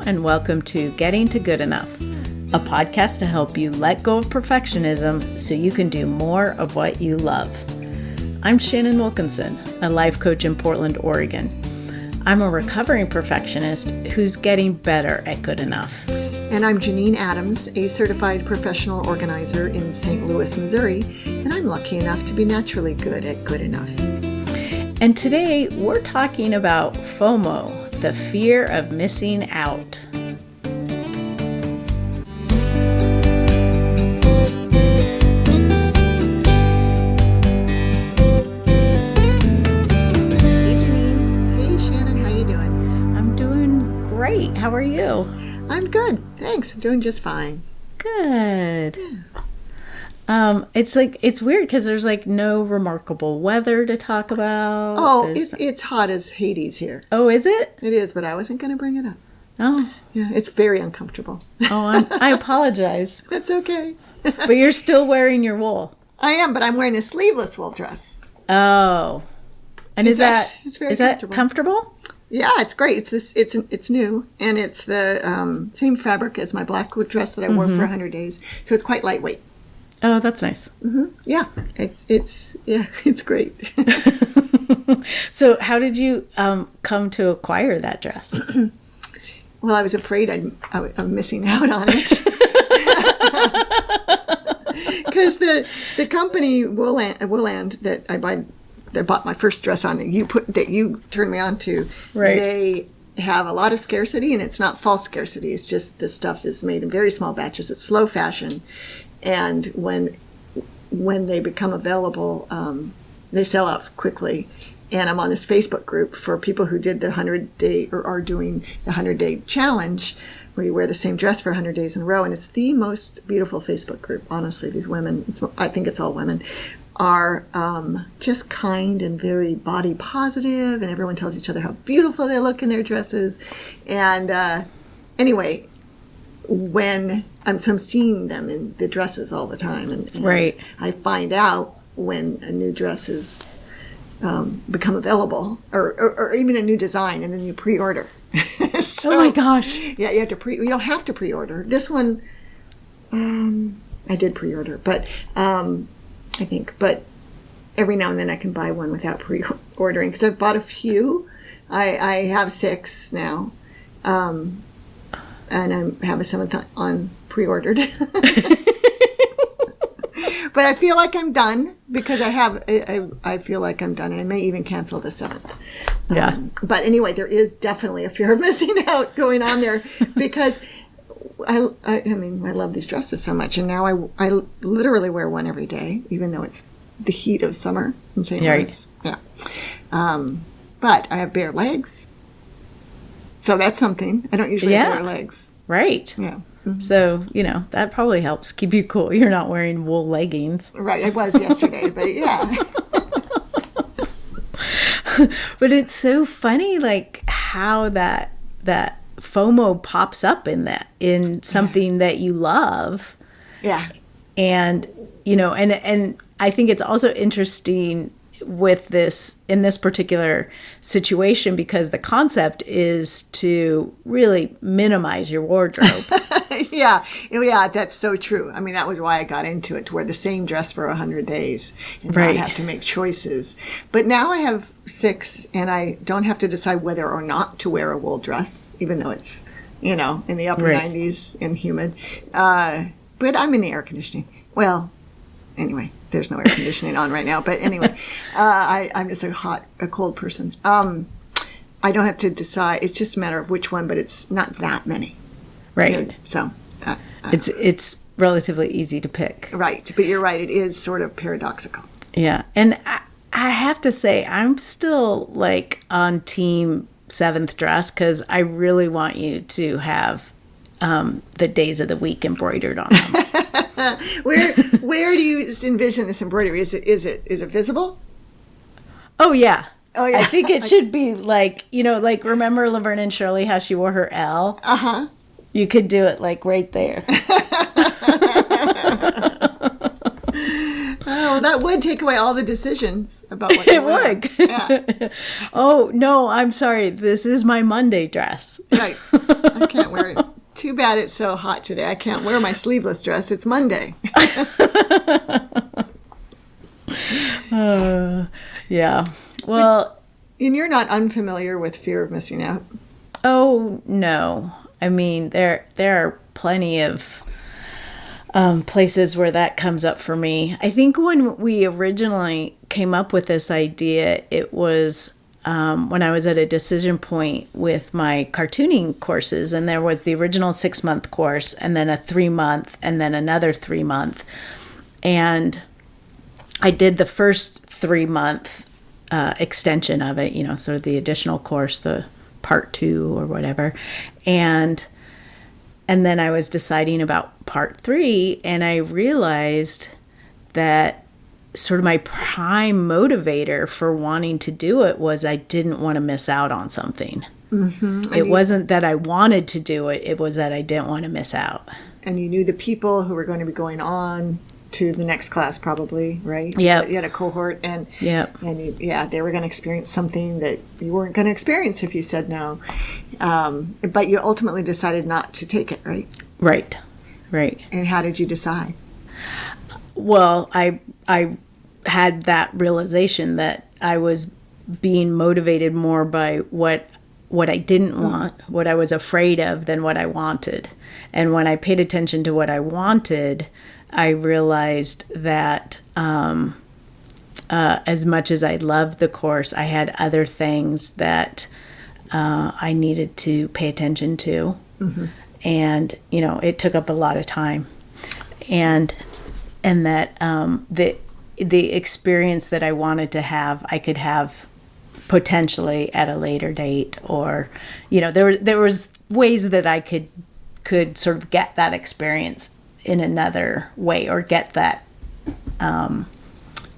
and welcome to Getting to Good Enough, a podcast to help you let go of perfectionism so you can do more of what you love. I'm Shannon Wilkinson, a life coach in Portland, Oregon. I'm a recovering perfectionist who's getting better at good enough. And I'm Janine Adams, a certified professional organizer in St. Louis, Missouri, and I'm lucky enough to be naturally good at good enough. And today we're talking about FOMO, the fear of missing out. Hey Janine. Hey Shannon, how you doing? I'm doing great. How are you? I'm good, thanks. I'm doing just fine. Good. It's weird because there's no remarkable weather to talk about. Oh, it's hot as Hades here. Oh, is it? It is, but I wasn't going to bring it up. Oh. Yeah, it's very uncomfortable. Oh, I apologize. That's okay. But you're still wearing your wool. I am, but I'm wearing a sleeveless wool dress. Oh. And It's very is that comfortable. comfortable? Yeah, it's great. It's new, and it's the same fabric as my black dress that I wore for 100 days. So it's quite lightweight. Oh, that's nice. Yeah, it's great. So how did you come to acquire that dress? Well, I was afraid I'm missing out on it. Because the company Wooland that bought my first dress on that you turned me on to, Right. They have a lot of scarcity, and it's not false scarcity. It's just the stuff is made in very small batches. It's slow fashion, and when they become available, they sell out quickly. And I'm on this Facebook group for people who did the 100-day or are doing the 100-day challenge, where you wear the same dress for 100 days in a row. And it's the most beautiful Facebook group. Honestly, these women, I think it's all women, are just kind and very body positive, and everyone tells each other how beautiful they look in their dresses. And anyway, when I'm seeing them in the dresses all the time, and Right. I find out when a new dress is become available, or even a new design, and then you pre-order. So, oh my gosh. Yeah, you don't have to pre-order. This one, I did pre-order, but I think, but every now and then I can buy one without pre-ordering, because I've bought a few. I have 6 now, and I have a 7th on pre-ordered. But I feel like I'm done, because I feel like I'm done, and I may even cancel the 7th. Yeah. But anyway, there is definitely a fear of missing out going on there, because I mean, I love these dresses so much, and now I literally wear one every day, even though it's the heat of summer in St. Louis. Yeah. But I have bare legs, so that's something. I don't usually have bare legs. Right. Yeah. Mm-hmm. So, that probably helps keep you cool. You're not wearing wool leggings. Right. I was yesterday, but yeah. But it's so funny, how that FOMO pops up in something that you love. Yeah. And, and I think it's also interesting with in this particular situation, because the concept is to really minimize your wardrobe. Yeah, that's so true. I mean, that was why I got into it, to wear the same dress for 100 days and Right. not have to make choices. But now I have 6, and I don't have to decide whether or not to wear a wool dress, even though it's, in the upper Right. 90s and humid. But I'm in the air conditioning. Well, anyway, there's no air conditioning on right now. But anyway, I'm just a cold person. I don't have to decide. It's just a matter of which one, but it's not that many. Right. So It's relatively easy to pick. right, but you're right. It is sort of paradoxical. Yeah. And I have to say, I'm still on team 7th dress, because I really want you to have the days of the week embroidered on them. Where do you envision this embroidery? Is it visible? Oh, yeah. Oh yeah. I think it should be remember Laverne and Shirley, how she wore her L? Uh-huh. You could do it right there. Oh, Well, that would take away all the decisions about what It would. Yeah. Oh, no, I'm sorry. This is my Monday dress. Right. I can't wear it. Too bad it's so hot today. I can't wear my sleeveless dress. It's Monday. Yeah. Well, And you're not unfamiliar with fear of missing out. oh, no. I mean, there are plenty of places where that comes up for me. I think when we originally came up with this idea, it was when I was at a decision point with my cartooning courses, and there was the original 6-month course, and then a 3-month, and then another 3-month. And I did the first 3-month extension of it, sort of the additional course, the part 2 or whatever. And then I was deciding about part 3, and I realized that sort of my prime motivator for wanting to do it was I didn't want to miss out on something. Mm-hmm. It wasn't that I wanted to do it. It was that I didn't want to miss out. And you knew the people who were going to be going on to the next class probably, right? Yeah. So you had a cohort and Yep. and they were going to experience something that you weren't going to experience if you said no. But you ultimately decided not to take it, right? Right. And how did you decide? Well, I had that realization that I was being motivated more by what I didn't want, what I was afraid of, than what I wanted. And when I paid attention to what I wanted, I realized that as much as I loved the course, I had other things that I needed to pay attention to. Mm-hmm. And, it took up a lot of time. And that the experience that I wanted to have, I could have potentially at a later date, or there was ways that I could sort of get that experience in another way, or get that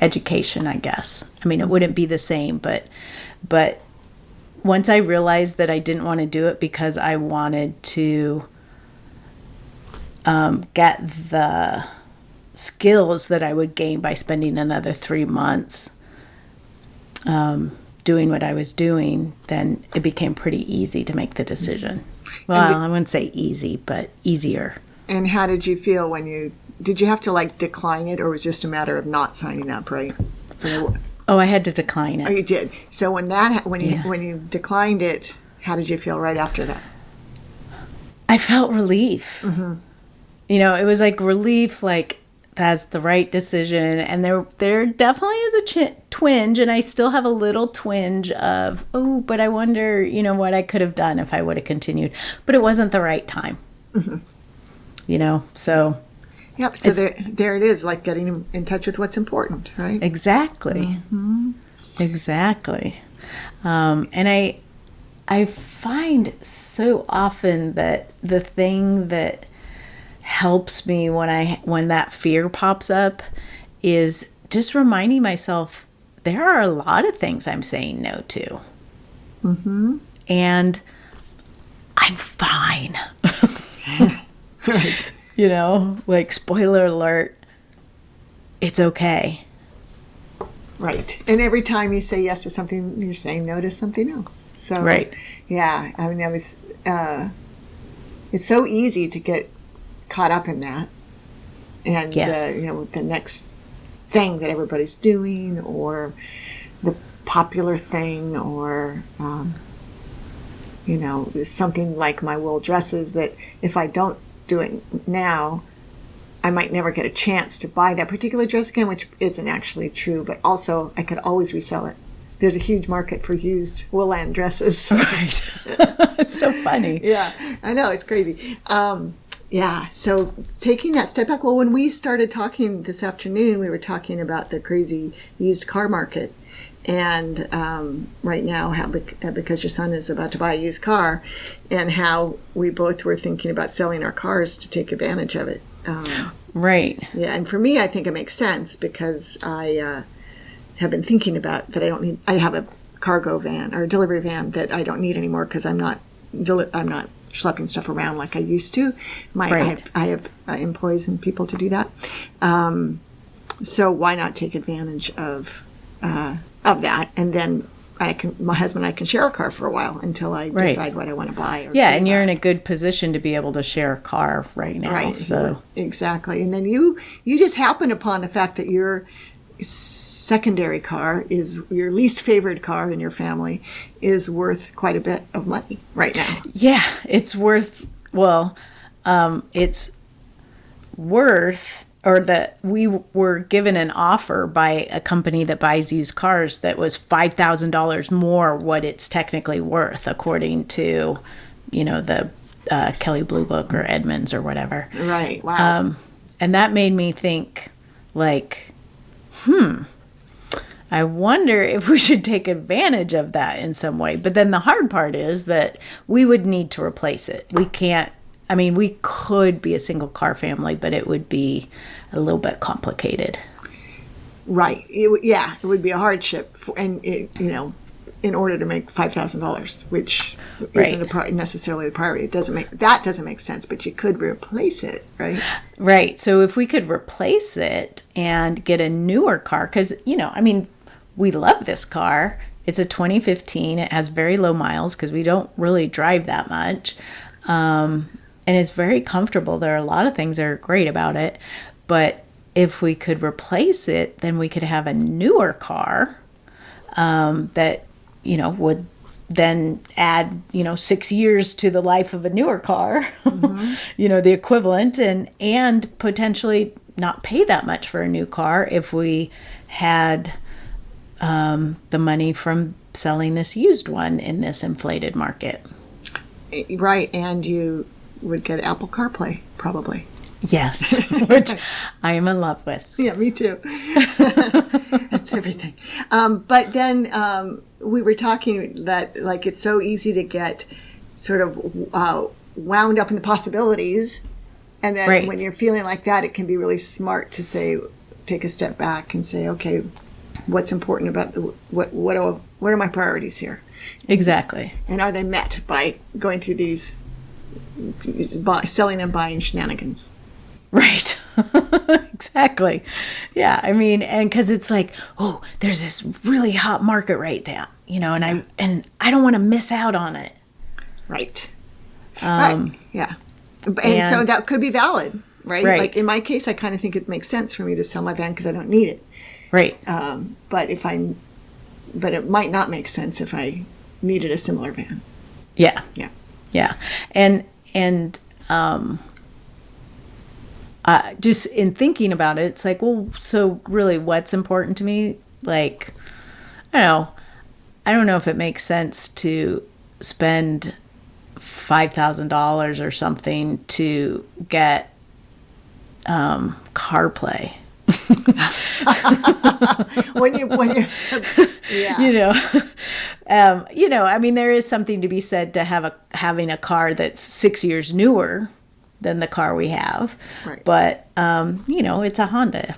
education, I guess. I mean, it wouldn't be the same, but once I realized that I didn't want to do it because I wanted to get the skills that I would gain by spending another 3 months doing what I was doing, then it became pretty easy to make the decision. Well, I wouldn't say easy, but easier. And how did you feel when did you have to decline it, or was it just a matter of not signing up, right? So, I had to decline it. Oh, you did. So when you declined it, how did you feel right after that? I felt relief. Mm-hmm. It was like relief, like that's the right decision. And there definitely is a twinge, and I still have a little twinge of, but I wonder, what I could have done if I would have continued. But it wasn't the right time. Mm-hmm. So. Yep. So there it is, like getting in touch with what's important, right? Exactly. Mm-hmm. Exactly. And I find so often that the thing that helps me when that fear pops up is just reminding myself there are a lot of things I'm saying no to. Mm-hmm. And I'm fine. Right. Like, spoiler alert, it's okay. Right. And every time you say yes to something, you're saying no to something else. So, right. Yeah. I mean, it's so easy to get caught up in that. And, yes. The next thing that everybody's doing, or the popular thing, or, something like my wool dresses that if I don't do it now, I might never get a chance to buy that particular dress again, which isn't actually true, but also I could always resell it. There's a huge market for used woolen dresses. Right. It's so funny. Yeah, I know, it's crazy. So taking that step back, well, when we started talking this afternoon, we were talking about the crazy used car market. And right now, because your son is about to buy a used car, and how we both were thinking about selling our cars to take advantage of it. Right. Yeah, and for me, I think it makes sense because I have been thinking about that. I have a cargo van or a delivery van that I don't need anymore because I'm not schlepping stuff around like I used to. I have employees and people to do that. So why not take advantage of that, and then my husband and I can share a car for a while until I decide what I want to buy. And you're in a good position to be able to share a car right now. Right. So exactly. And then you just happen upon the fact that your secondary car is your least favorite car in your family is worth quite a bit of money right now. Yeah, it's worth. It's worth. Or that we were given an offer by a company that buys used cars that was $5,000 more what it's technically worth, according to, the Kelley Blue Book or Edmunds or whatever. Right. Wow. And that made me think, like, I wonder if we should take advantage of that in some way. But then the hard part is that we would need to replace it. We can't. I mean, we could be a single car family, but it would be a little bit complicated. Right. It would be a hardship, in order to make $5,000, which isn't necessarily the priority. That doesn't make sense, but you could replace it, right? Right. So if we could replace it and get a newer car, because, we love this car. It's a 2015. It has very low miles because we don't really drive that much. And it's very comfortable. There are a lot of things that are great about it. But if we could replace it, then we could have a newer car that, would then add, 6 years to the life of a newer car, the equivalent, and potentially not pay that much for a new car if we had the money from selling this used one in this inflated market. Right. And you would get Apple CarPlay, probably. Yes, which I am in love with. Yeah, me too. That's everything. But then we were talking that, like, it's so easy to get sort of wound up in the possibilities. And then when you're feeling like that, it can be really smart to take a step back and say, okay, what's important about what are my priorities here? Exactly. And are they met by going through these selling and buying shenanigans? Right. Exactly. Yeah. I mean, and because it's like, oh, there's this really hot market right there, and I don't want to miss out on it. Right. Right. Yeah. And so that could be valid, right? Like in my case, I kind of think it makes sense for me to sell my van because I don't need it. Right. But it might not make sense if I needed a similar van. Yeah. Yeah. Yeah. And just in thinking about it, it's like, well, so really what's important to me? Like, I don't know if it makes sense to spend $5,000 or something to get CarPlay. when you I mean, there is something to be said to having a car that's 6 years newer than the car we have. Right. But it's a Honda.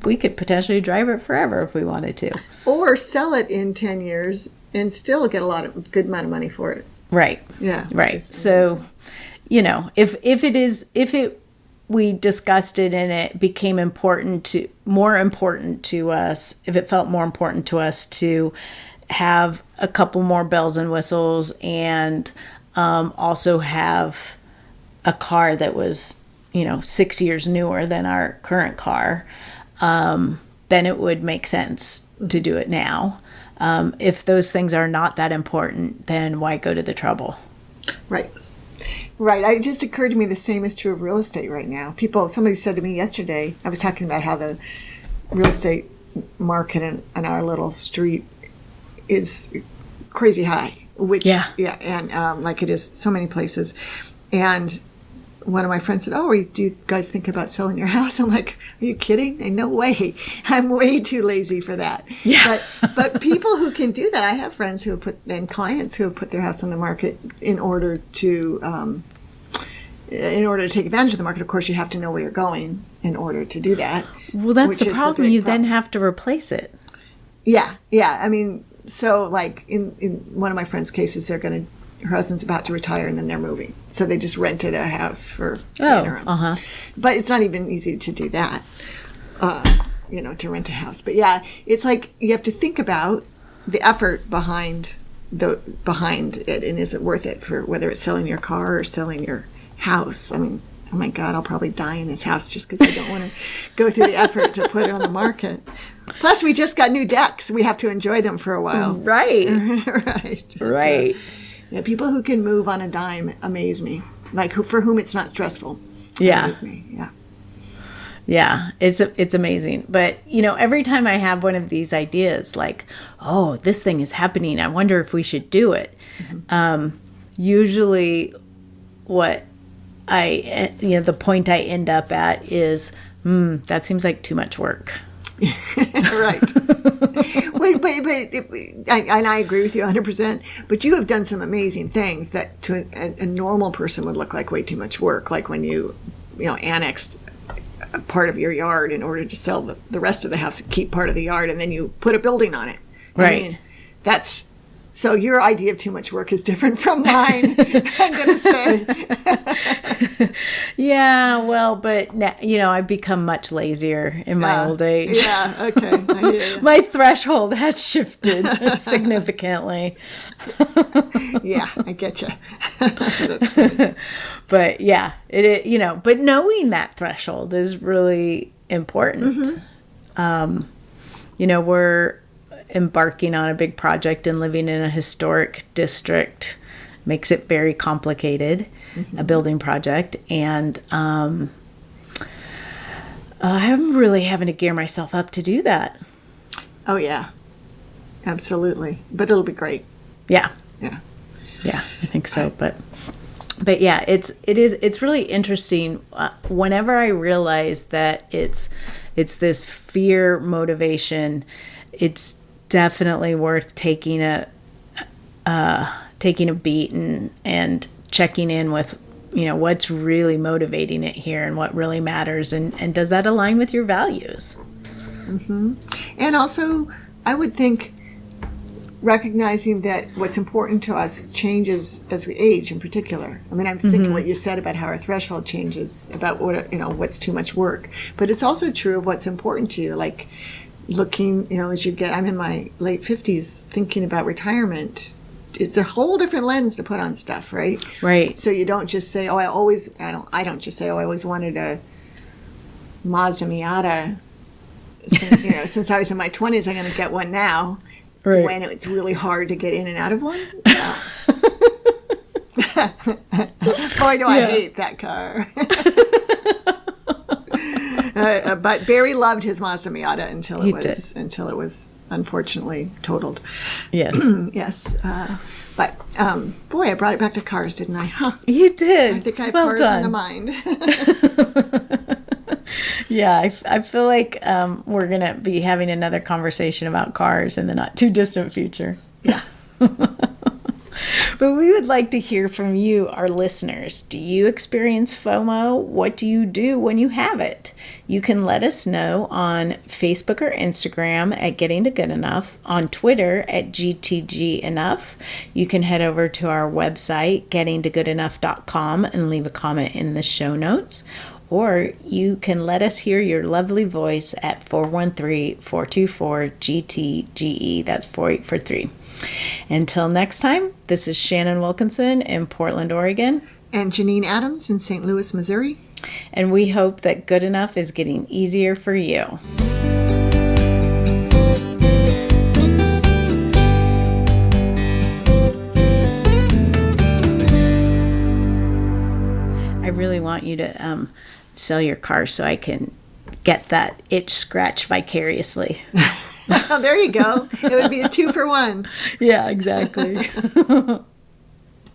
We could potentially drive it forever if we wanted to, or sell it in 10 years and still get a good amount of money for it. Right. Yeah. Right. So we discussed it and it became more important to us, if it felt more important to us to have a couple more bells and whistles and also have a car that was, 6 years newer than our current car, then it would make sense to do it now. If those things are not that important, then why go to the trouble? Right. Right. It just occurred to me the same is true of real estate right now. Somebody said to me yesterday, I was talking about how the real estate market in our little street is crazy high, and like it is so many places. And one of my friends said, "Oh, do you guys think about selling your house?" I'm like, "Are you kidding? No way. I'm way too lazy for that." Yeah. But people who can do that, I have friends and clients who have put their house on the market in order to take advantage of the market. Of course, you have to know where you're going in order to do that. Well, that's the problem. You then have to replace it. Yeah. Yeah. I mean, so like in one of my friends' cases, her husband's about to retire and then they're moving. So they just rented a house for the interim. But it's not even easy to do that. to rent a house. But yeah, it's like you have to think about the effort behind it, and is it worth it for whether it's selling your car or selling your house. I mean, oh my God, I'll probably die in this house just because I don't want to go through the effort to put it on the market. Plus, we just got new decks. We have to enjoy them for a while. Right. Right. Yeah, people who can move on a dime amaze me. Like for whom it's not stressful. Yeah. Amaze me. Yeah. Yeah, it's amazing. But, every time I have one of these ideas, like, oh, this thing is happening, I wonder if we should do it. Usually what the point I end up at is, that seems like too much work. Right. Wait, and I agree with you 100%. But you have done some amazing things that to a normal person would look like way too much work. Like when you annexed a part of your yard in order to sell the rest of the house and keep part of the yard, and then you put a building on it. Right. So your idea of too much work is different from mine, I'm going to say. Yeah, well, but, I've become much lazier in my old age. Yeah, okay. I hear you. My threshold has shifted significantly. Yeah, I get you. But, yeah, but knowing that threshold is really important. We're embarking on a big project and living in a historic district makes it very complicated, a building project. And I'm really having to gear myself up to do that. Oh, yeah. Absolutely. But it'll be great. Yeah. Yeah. Yeah, I think so. But yeah, it's really interesting. Whenever I realize that it's this fear motivation, it's definitely worth taking a beat and checking in with what's really motivating it here and what really matters, and does that align with your values. And also, I would think recognizing that what's important to us changes as we age in particular. I mean, I'm thinking what you said about how our threshold changes about what's too much work, but it's also true of what's important to you, like looking, as you get, I'm in my late 50s, thinking about retirement. It's a whole different lens to put on stuff, right? Right. So you don't just say, I don't just say, I always wanted a Mazda Miata. Since I was in my 20s, I'm going to get one now. Right. When it's really hard to get in and out of one. Boy, do I hate that car. But Barry loved his Mazda Miata until it was unfortunately totaled. Yes. Yes. But boy, I brought it back to cars, didn't I? Huh. You did. I think I have well cars done. on the mind. Yeah, I feel like we're going to be having another conversation about cars in the not too distant future. Yeah. But we would like to hear from you, our listeners. Do you experience FOMO? What do you do when you have it? You can let us know on Facebook or Instagram at Getting to Good Enough, on Twitter at GTG Enough. You can head over to our website, gettingtogoodenough.com, and leave a comment in the show notes. Or you can let us hear your lovely voice at 413-424-GTGE. That's 4843. Until next time, this is Shannon Wilkinson in Portland, Oregon. And Janine Adams in St. Louis, Missouri. And we hope that good enough is getting easier for you. I really want you to sell your car so I can get that itch scratch vicariously. Oh, there you go. It would be a 2-for-1. Yeah, exactly.